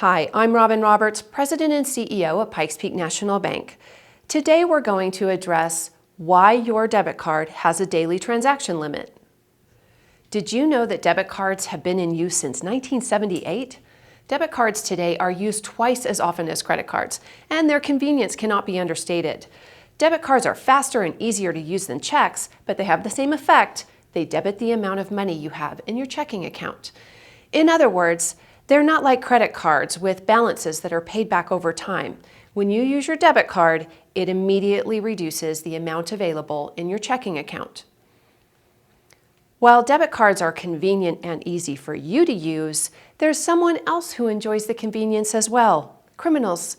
Hi, I'm Robin Roberts, President and CEO of Pikes Peak National Bank. Today we're going to address why your debit card has a daily transaction limit. Did you know that debit cards have been in use since 1978? Debit cards today are used twice as often as credit cards, and their convenience cannot be understated. Debit cards are faster and easier to use than checks, but they have the same effect. They debit the amount of money you have in your checking account. In other words, they're not like credit cards with balances that are paid back over time. When you use your debit card, it immediately reduces the amount available in your checking account. While debit cards are convenient and easy for you to use, there's someone else who enjoys the convenience as well: criminals.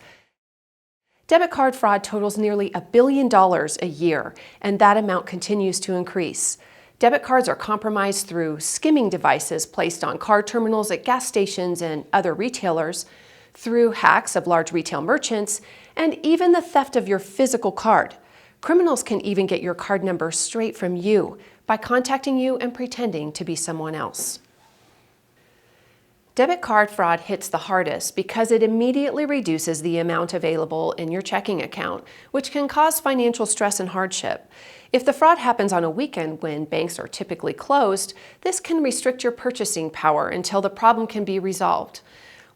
Debit card fraud totals nearly $1 billion a year, and that amount continues to increase. Debit cards are compromised through skimming devices placed on card terminals at gas stations and other retailers, through hacks of large retail merchants, and even the theft of your physical card. Criminals can even get your card number straight from you by contacting you and pretending to be someone else. Debit card fraud hits the hardest because it immediately reduces the amount available in your checking account, which can cause financial stress and hardship. If the fraud happens on a weekend when banks are typically closed, this can restrict your purchasing power until the problem can be resolved.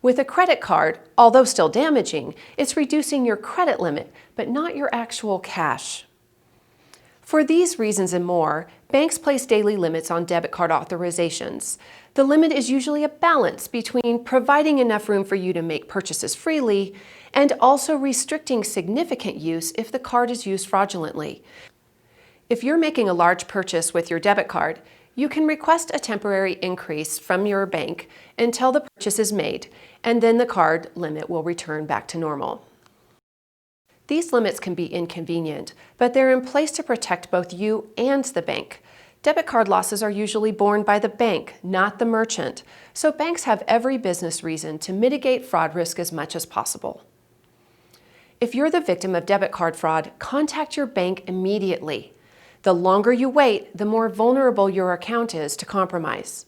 With a credit card, although still damaging, it's reducing your credit limit, but not your actual cash. For these reasons and more, banks place daily limits on debit card authorizations. The limit is usually a balance between providing enough room for you to make purchases freely and also restricting significant use if the card is used fraudulently. If you're making a large purchase with your debit card, you can request a temporary increase from your bank until the purchase is made, and then the card limit will return back to normal. These limits can be inconvenient, but they're in place to protect both you and the bank. Debit card losses are usually borne by the bank, not the merchant, so banks have every business reason to mitigate fraud risk as much as possible. If you're the victim of debit card fraud, contact your bank immediately. The longer you wait, the more vulnerable your account is to compromise.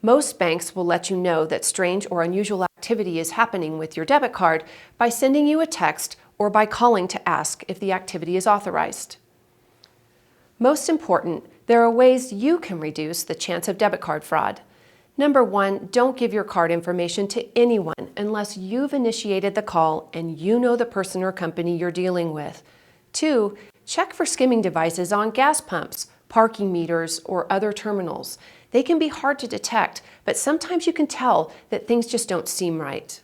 Most banks will let you know that strange or unusual activity is happening with your debit card by sending you a text or by calling to ask if the activity is authorized. Most important, there are ways you can reduce the chance of debit card fraud. Number one, don't give your card information to anyone unless you've initiated the call and you know the person or company you're dealing with. Two, check for skimming devices on gas pumps, parking meters, or other terminals. They can be hard to detect, but sometimes you can tell that things just don't seem right.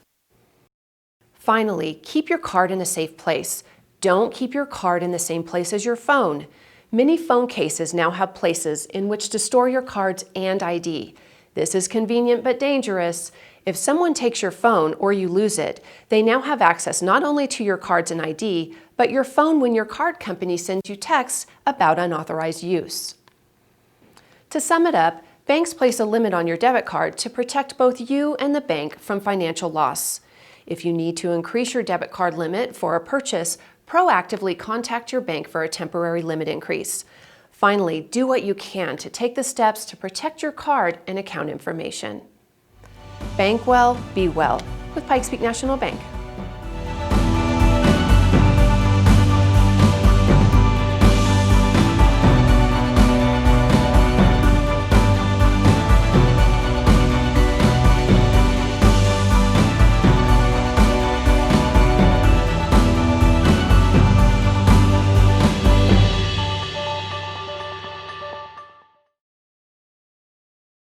Finally, keep your card in a safe place. Don't keep your card in the same place as your phone. Many phone cases now have places in which to store your cards and ID. This is convenient but dangerous. If someone takes your phone or you lose it, they now have access not only to your cards and ID, but your phone when your card company sends you texts about unauthorized use. To sum it up, banks place a limit on your debit card to protect both you and the bank from financial loss. If you need to increase your debit card limit for a purchase, proactively contact your bank for a temporary limit increase. Finally, do what you can to take the steps to protect your card and account information. Bank well, be well with Pikes Peak National Bank.